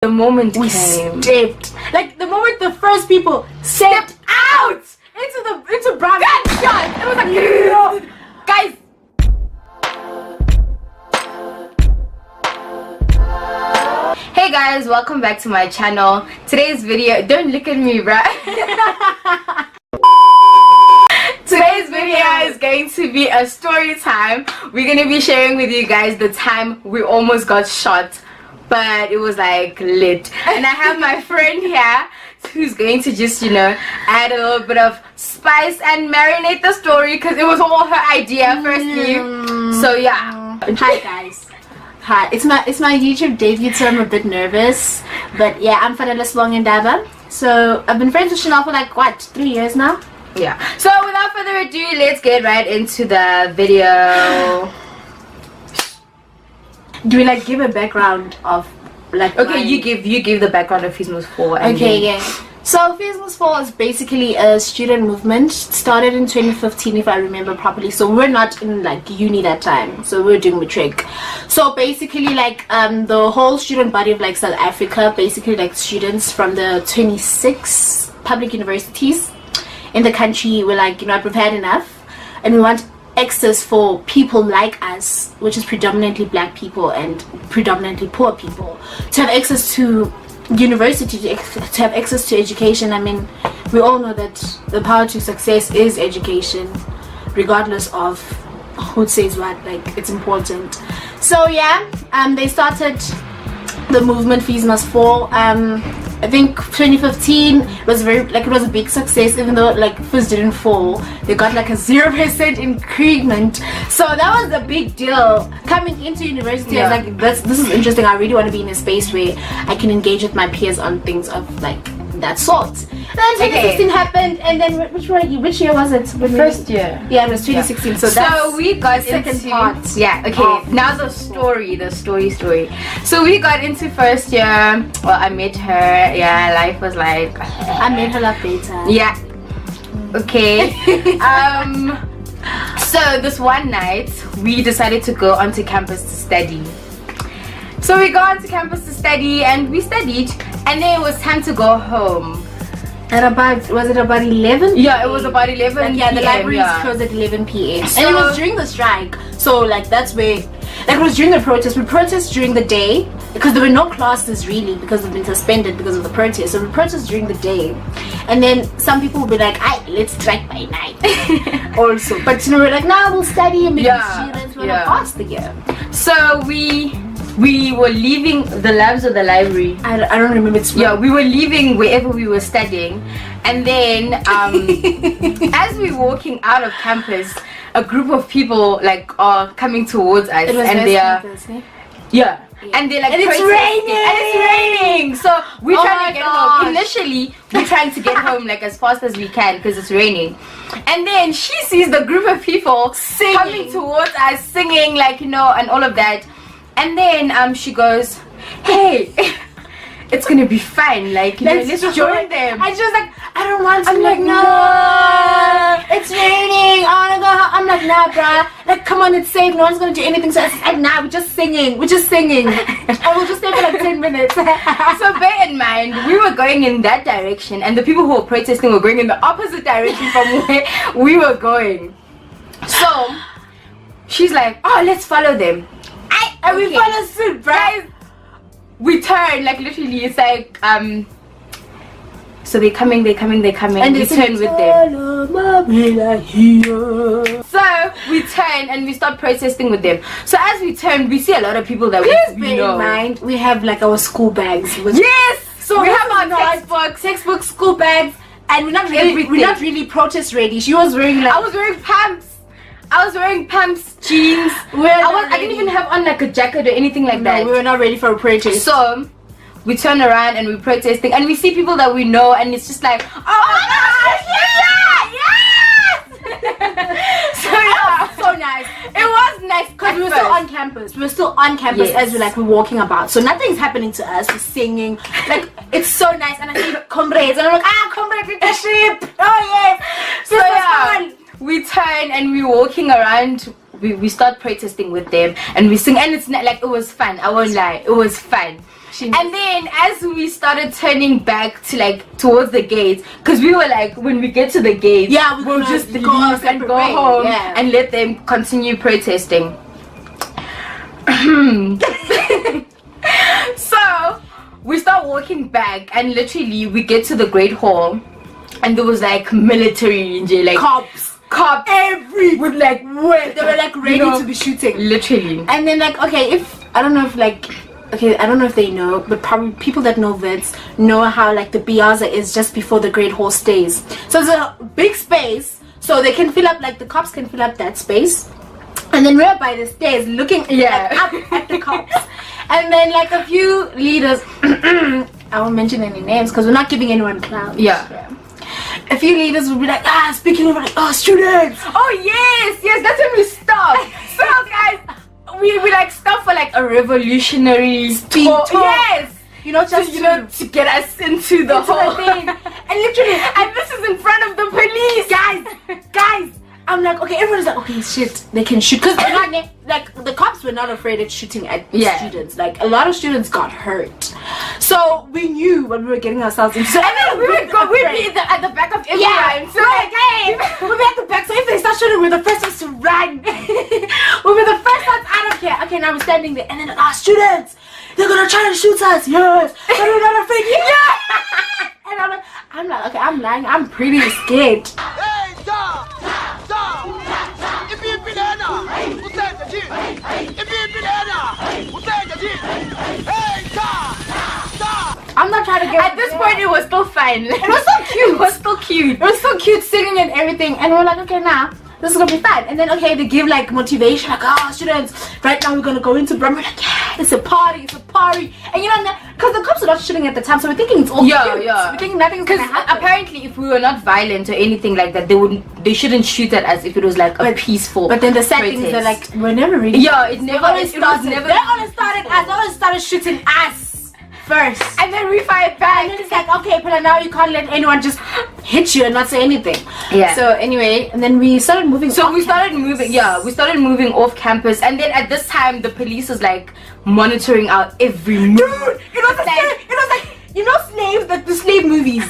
the moment we came. stepped. Like the moment the first people stepped out into Brown. Gunshot! It was like, guys. Hey guys, welcome back to my channel. Today's video, don't look at me, bruh. Today's video is going to be a story time. We're going to be sharing with you guys the time we almost got shot, but it was like lit. And I have my friend here who's going to just, you know, add a little bit of spice and marinate the story because it was all her idea firstly. So yeah. Hi guys. Hi, it's my YouTube debut, so I'm a bit nervous. But yeah, I'm Fanelesibonge Ndaba. So I've been friends with Chanel for like what, 3 years now? Yeah. So without further ado, let's get right into the video. Do we like give a background of like? Okay, you give the background of Fanelesibonge 4. Okay, yeah. So Fanelesibonge 4 is basically a student movement. Started in 2015, if I remember properly. So we're not in like uni that time. So we're doing matric. So basically, like the whole student body of like South Africa, basically like students from the 26 public universities in the country, were like, you know, we've had enough, and we want access for people like us, which is predominantly black people and predominantly poor people, to have access to university, to have access to education. I mean, we all know that the power to success is education, regardless of who says what. Like, it's important. So yeah, they started the movement Fanelesibonge 4. I think 2015 was it was a big success, even though like first didn't fall. They got like a 0% increment, so that was a big deal. Coming into university, yeah. I was like, this is interesting. I really want to be in a space where I can engage with my peers on things of like that sort. Then 2016 happened, and then which year was it? First year. Yeah, it was 2016. Yeah. So we got second into part. Yeah. Okay. Now the story. So we got into first year. Well, I met her. Yeah, life was like. I made her love better. Yeah. Okay. So this one night we decided to go onto campus to study. So we got onto campus to study, and we studied, and then it was time to go home. At about, was it about 11? Yeah, it was about 11. Like, yeah, the library is closed at 11 p.m. So, and it was during the strike, so like that's where, like it was during the protest. We protest during the day because there were no classes really because they've been suspended because of the protest. So we protest during the day, and then some people will be like, let's strike by night also. But you know, we're like, nah, we'll study and make students want to pass the year. So we were leaving the labs or the library. I don't remember. Yeah, we were leaving wherever we were studying, and then as we were walking out of campus, a group of people like are coming towards us, and they are and they're like, and it's raining, so we're trying to get home. Initially we're trying to get home like as fast as we can because it's raining, and then she sees the group of people coming towards us, singing, like, you know, and all of that. And then she goes, hey, it's gonna be fine, like, you know, let's join them. And she was like, I don't want to. I'm like, no, it's raining, I wanna go home. I'm like, nah, bruh, like, come on, it's safe, no one's gonna do anything. So I said, nah, we're just singing and we'll just stay for like 10 minutes. So bear in mind, we were going in that direction, and the people who were protesting were going in the opposite direction from where we were going. So she's like, oh, let's follow them. And we follow suit, guys. We turn, like, literally, it's like so they're coming, and we turn with them. So we turn and we start protesting with them. So as we turn, we see a lot of people that we know. In mind, we have like our school bags. Yes. So we have our textbook, school bags, and we're not really protest ready. She was wearing like, I was wearing pumps, jeans. I didn't even have on like a jacket or anything like that. We were not ready for a protest. So we turn around and we're protesting, and we see people that we know, and it's just like, oh my gosh, yes! So yeah, so nice. It was nice because we were still on campus. We were still on campus as we're walking about. So nothing's happening to us. We're singing. Like, it's so nice. And I see comrades, and I'm like, comrades with the sheep. Oh yes. So yeah, we turn and we're walking around. We start protesting with them, and we sing, and it's not like, it was fun. I won't lie, it was fun. action. And then as we started turning back to like towards the gates, because we were like, when we get to the gates, yeah, we'll just leave go and go home and let them continue protesting. So we start walking back, and literally we get to the Great Hall, and there was like military in jail, like cops every with like weapons. They were like ready to be shooting, literally. And then like, okay, if I don't know if they know, but probably people that know Vits know how like the Piazza is just before the Great Hall stays. So it's a big space, so they can fill up, like the cops can fill up that space. And then we're by the stairs looking like, up at the cops. And then like a few leaders, I won't mention any names because we're not giving anyone clout. Yeah. A few leaders will be like, speaking over like, students. Oh yes, that's when we stop. So guys, we like stop for like a revolutionary talk. Yes. To get us into the whole thing. And literally, and this is in front of the police. Guys. I'm like, okay, everyone's like, okay, shit, they can shoot. Because like the cops were not afraid of shooting at students. Like, a lot of students got hurt. So we knew what we were getting ourselves into. So, and then we'd be at the back of everyone. Yeah, so like, hey, we'll be at the back. So if they start shooting, we're the first ones to run. We'll be the first ones out of here. Okay, now we're standing there. And then, students, they're going to try to shoot us. Yes. But we're not afraid. Yeah. And I'm like, okay, I'm lying. I'm pretty scared. Hey, stop! If you I'm not trying to get. At this point, it was still fun. It was so cute. It was still cute. It was so cute singing and everything. And we're like, okay, now this is gonna be fun. And then okay, they give like motivation, like, students, right now we're gonna go into Brum. We're like, yeah, it's a party. And you know, because the cops were not shooting at the time, so we're thinking it's all cute. We're thinking nothing's gonna happen. Apparently, if we were not violent or anything like that, they shouldn't shoot at us if it was like a peaceful. But then the sad thing is that like we're never really. Yeah, it always started shooting us first, and then we fired back. And then it's like, okay, but now you can't let anyone just hit you and not say anything. Yeah. So anyway, and then we started moving. So we started moving. Yeah, we started moving off campus, and then at this time the police was like monitoring our every move. Dude, it was like slaves, like the slave movies.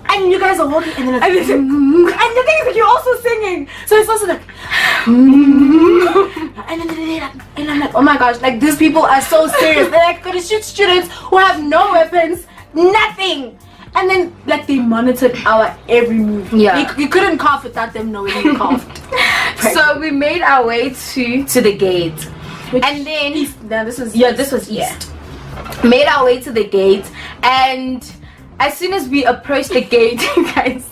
And you guys are walking, and then and the thing is that you're also singing, so it's also like, and I'm like, oh my gosh, like these people are so serious. They're like gonna shoot students who have no weapons, nothing. And then like they monitored our every move. Yeah, you couldn't cough without them knowing you coughed. So we made our way to the gate, and then east. Now this was east. Yeah. Made our way to the gate, and as soon as we approached the gate, guys,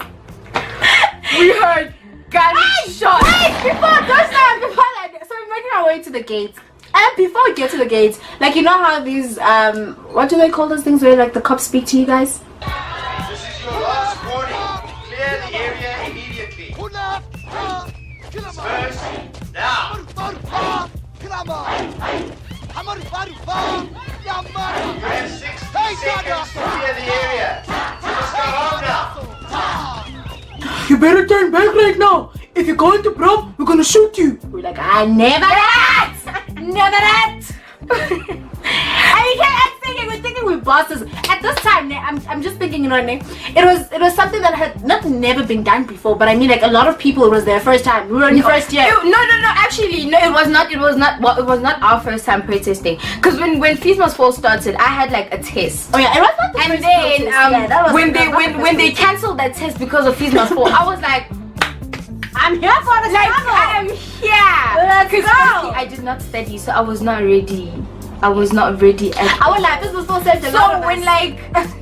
we heard gunshots. Before that, so we're making our way to the gate. And before we get to the gates, like, you know how these what do they call those things where like the cops speak to you guys? This is your last warning. Clear the area immediately. Disperse now. You have 60 seconds to clear the area. Let's go home now. You better turn back right now. If you go into prom, we're gonna shoot you. We're like, never that! Never that! And we kept thinking, we're thinking we're bosses. At this time, I'm just thinking, you know what I mean? It was something that had never been done before, but I mean, like, a lot of people, it was their first time. We were in the first year. No, actually, no, it was not our first time protesting. Because when Fees Must Fall started, I had like a test. Oh yeah, it was not the and first then when they cancelled that test because of Fees Must Fall, I was like, I'm here for the struggle. I am here. Let's go. I did not study, so I was not ready. I was not ready at our life was so sad. So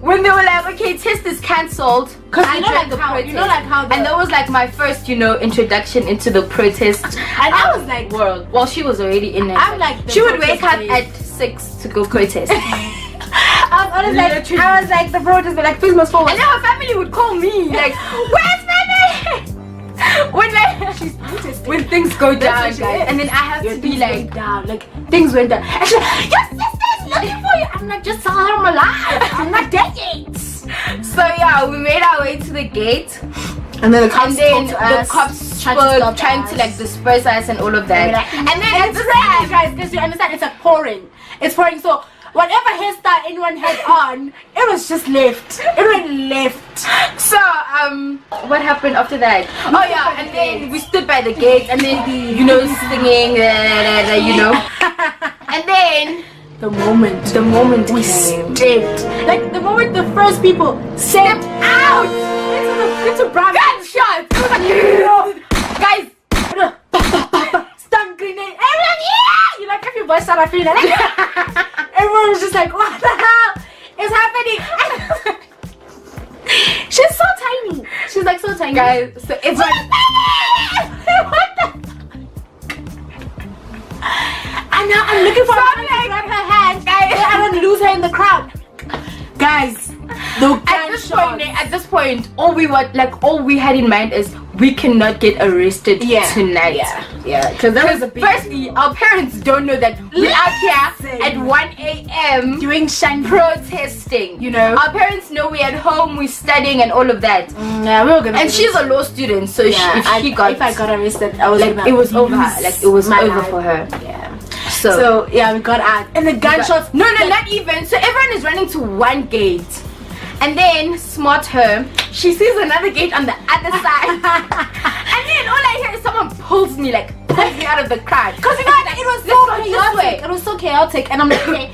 when they were like, okay, test is cancelled, because you know like how and that was like my first introduction into the protest. And I was like, world. Well, she was already in it. I'm like, she would wake up at 6 to go protest. I was like the protest, but like Fees Must Fall. And then her family would call me like, where's Fanele? When things go down, guys, and then I have to be like, down, like things went down. And she's like, your sister's looking for you. I'm like, just tell her I'm alive. I'm not dead yet. So yeah, we made our way to the gate, and then the cops were trying to like disperse us and all of that. And then at this time, guys, because you understand, it's like pouring. It's pouring. So whatever hairstyle anyone had on, it was just left. It went left. So what happened after that? Oh yeah, and then we stood by the gate, and then you know singing, you know, and then the moment we stepped, like the moment the first people stepped out into Brown gunshots. It was like, guys, stun grenade. Everyone, yeah! You like if your voice started feeling like everyone was just like, what the hell is happening? She's so tiny. She's like so tiny. Guys, so it's like what the? And now I'm looking for her to grab her hand, guys. I don't lose her in the crowd, guys. At this point, all we had in mind is we cannot get arrested tonight. Yeah. Because firstly, our parents don't know that we're out here at 1 a.m. doing protesting. You know, our parents know we're at home, we're studying, and all of that. Yeah, we were gonna. And she's a law student, so if I got arrested, I was like it was over. Like it was over for her. Yeah. So yeah, we got out, and the gunshots. No, not even. So everyone is running to one gate. And then, smart her, she sees another gate on the other side. And then all I hear is someone pulls me out of the crowd. Because you know, it was so chaotic. It was so chaotic. And I'm like,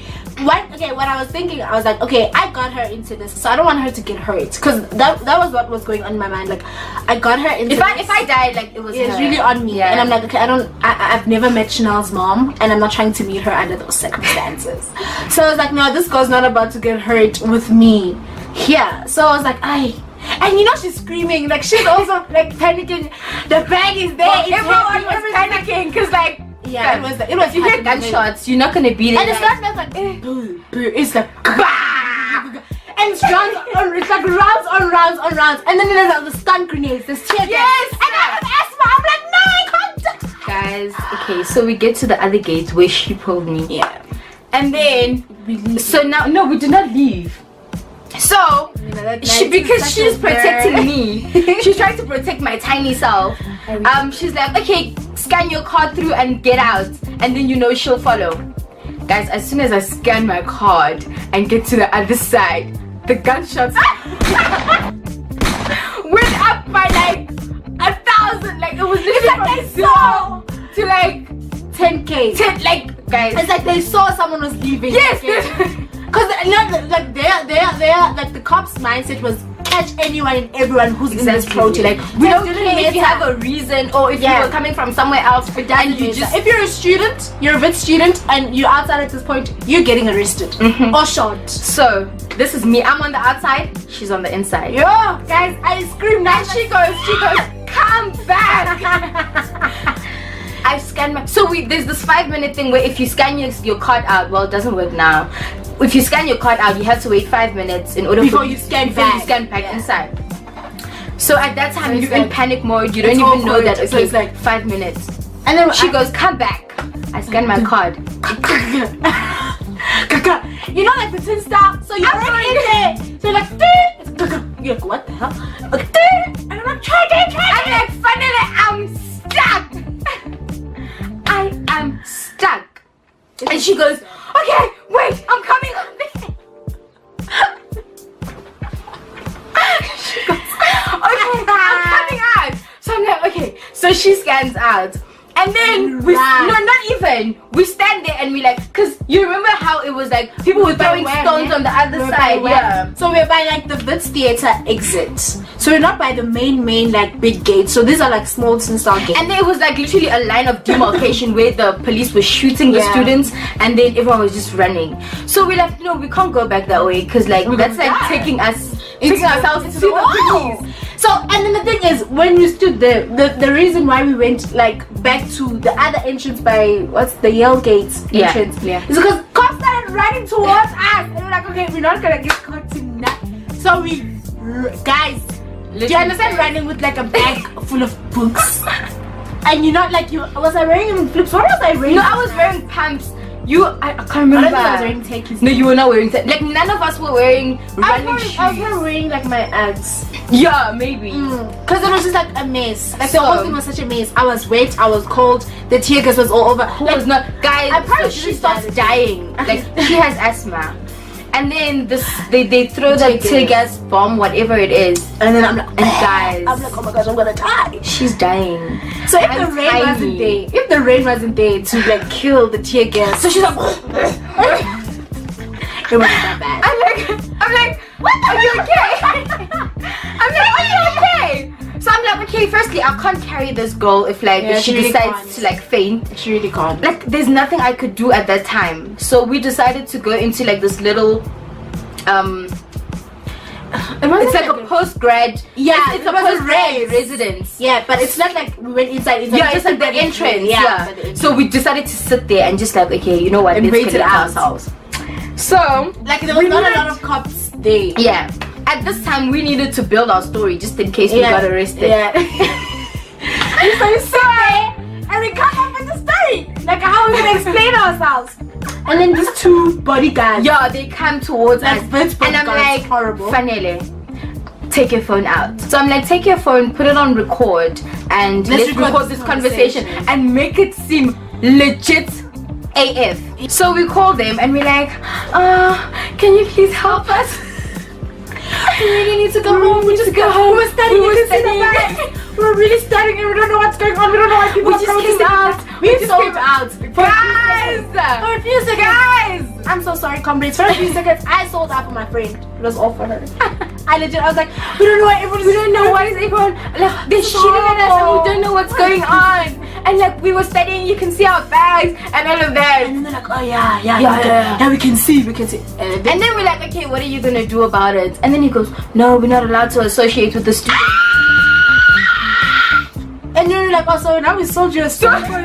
what I was thinking, I was like, okay, I got her into this, so I don't want her to get hurt. Because that was what was going on in my mind. Like, I got her into this. If I died, like, it was really on me. Yeah. And I'm like, okay, I've never met Chanel's mom, and I'm not trying to meet her under those circumstances. So I was like, no, this girl's not about to get hurt with me. Yeah, so I was like, and you know she's screaming, like she's also like panicking. The bag is there. Everyone was panicking because like it was. You hear gunshots, you're not gonna beat it. And it's not like it's like bah! And it's rounds on, it's like rounds on rounds on rounds, and then there's like the stun grenades, there's tear gas. Yes, and I have asthma. I'm like, no, I can't. Guys, okay, so we get to the other gate where she pulled me. Yeah, and then we did not leave. So because she's protecting me, she's trying to protect my tiny self. She's like, okay, scan your card through and get out, and then you know she'll follow. Guys, as soon as I scan my card and get to the other side, the gunshots went up by like 1,000. Like it was literally from 0 to like 10K. Guys, it's like they saw someone was leaving. Yes. Because like they're like the cops' mindset was catch anyone and everyone who's in this protest. Like we don't care if you have a reason or if you were coming from somewhere else. And you just, if you're a student, you're a vet student, and you're outside at this point, you're getting arrested or shot. So this is me. I'm on the outside. She's on the inside. Yo, guys, I screamed. And she goes, come back. I've scanned my. So there's this 5-minute thing where if you scan your card out, well, it doesn't work now. If you scan your card out, you have to wait 5 minutes in order before you scan back inside. So at that time, you're in panic mode. You don't even know that. Okay, so it's like 5 minutes. And then she goes, come back. I scan my card. You know, like the tin star. So you're already in there. So you're like, you're like, what the hell? And I'm like, try. I'm like, Fanele, I'm stuck. I am stuck. And she goes, okay, wait, I'm coming on there. She goes, okay, I'm coming out. So I'm like, okay. So she scans out. And then we stand there and we like, because you remember how it was like people were throwing stones on the other side. Yeah. So we're by like the Wits Theatre exit. So we're not by the main like big gate. So these are like small tin-style gates. And there was like literally a line of demarcation where the police was shooting the students, and then everyone was just running. So we're like, no, we can't go back that way because like that's like taking ourselves into the police. So, and then the thing is, when we stood there, the reason why we went like back to the other entrance by what's the Yale Gates entrance, is because cops started running towards us, and we're like, okay, we're not gonna get caught tonight. So guys, do you understand running with like a bag full of books? And you're not like was I wearing even flips? What was I wearing? No, I was wearing pumps. I can't remember. I don't think I was wearing takis. No, you were not wearing like none of us were wearing running shoes. I was probably wearing like my Uggs. Yeah, maybe. Because it was just like a mess. Like So- the whole thing was such a mess. I was wet, I was cold, the tear gas was all over. Who Like, was not, guys? I probably she didn't starts die. dying. Like she has asthma, and then they throw the tear gas bomb, whatever it is, and then I'm like, and guys, I'm like, oh my gosh, I'm gonna die. she's dying. So if I'm the rain tiny. wasn't there, if the rain wasn't there to like kill the tear gas, So she's like, it wasn't that bad. I'm like, what? Are you okay? I'm like, are you okay? So I'm like, okay, firstly, I can't carry this girl if like Yeah, if she she really decides can't. to like faint. She really can't. Like there's nothing I could do at that time. So we decided to go into like this little it's like a post-grad. Yeah, it's it a was a post-grad race. residence. Yeah, but it's not like we went inside. It's Yeah, it's like the entrance. Yeah. but the entrance. So we decided to sit there and just like, okay, you know what? And Let's wait it collect out. ourselves. So like there was not a lot of cops there. yeah, at this time we needed to build our story just in case we got arrested. Yeah. So we sit there and we come up with the story. Like how are we gonna explain ourselves? And then these two bodyguards. Yeah, they come towards Like us, Vince and I'm bodyguards, like, horrible. Fanele, take your phone out. So I'm like, take your phone, put it on record, and let's record this conversation and make it seem legit AF. So we call them and we're like, can you please help us? We really need to go home. We just go home. We were studying. We were You can see the studying. back. We were really studying and we don't know what's going on. We don't know why people We are just came protesting. out. We We just sold came out. Guys! For a few seconds. Guys! I'm so sorry, comrades. For a few seconds, I sold out for my friend. It was all for her. I was like, we don't know why everyone's. We don't know why is everyone like they're shooting at us and we don't know what's going on. And like we were studying, you can see our bags and all of that. And then they're like, oh yeah, we can see. And then we're like, okay, what are you gonna do about it? And then he goes, no, we're not allowed to associate with the students. And then we're like, oh, so now we sold you a story for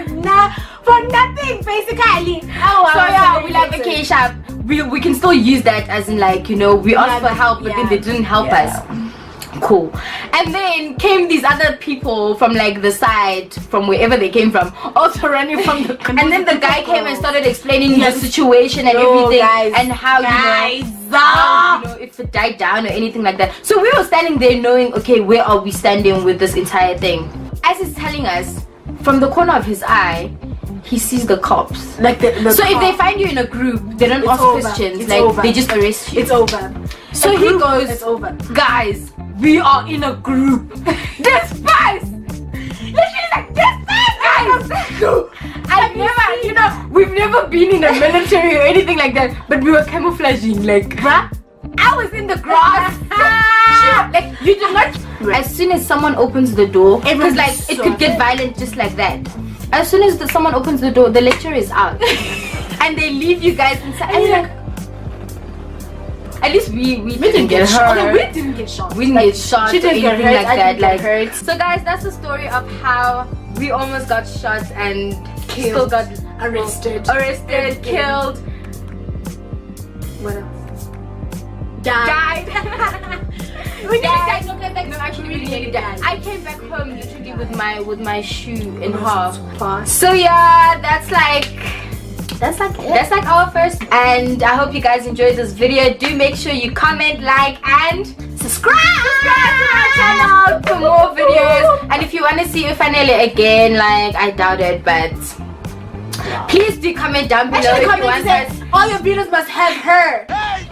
nothing, basically. Oh, So yeah, we're like, okay, Shab, we can still use that as in like, you know, we asked for help, but then they didn't help us. Cool. And then came these other people from like the side, from wherever they came from, also running from the. And then the guy came and started explaining the situation and everything, guys, and how you know, if it died down or anything like that. So we were standing there knowing, okay, where are we standing with this entire thing? As he's telling us, from the corner of his eye, he sees the cops. Like the So if cop. they find you in a group, they don't ask over. questions. It's Like over. they just arrest you. It's over. So A he group, goes, it's over. guys, we are in a group. This fast. Literally like this fast, guys. No, I've never, you know, we've never been in the military or anything like that. But we were camouflaging, like, bruh. I was in the grass. Like you did not. As soon as someone opens the door, because like it could get violent just like that. As soon as someone opens the door, the lecturer is out, and they leave you guys inside. And like, at least we didn't get hurt. Okay, we didn't get shot. We didn't get shot She or didn't anything get hurt. like I that. didn't Like, get hurt. so guys, that's the story of how we almost got shot and still got arrested, killed. What else? Died. We died. No, actually, we really died. I came back home literally with my shoe in half. So yeah, that's like our first. And I hope you guys enjoyed this video. Do make sure you comment, like, and subscribe to my channel for more videos. And if you want to see Fanele again, like I doubt it, but please do comment down below if you want us. All your videos must have her. Hey,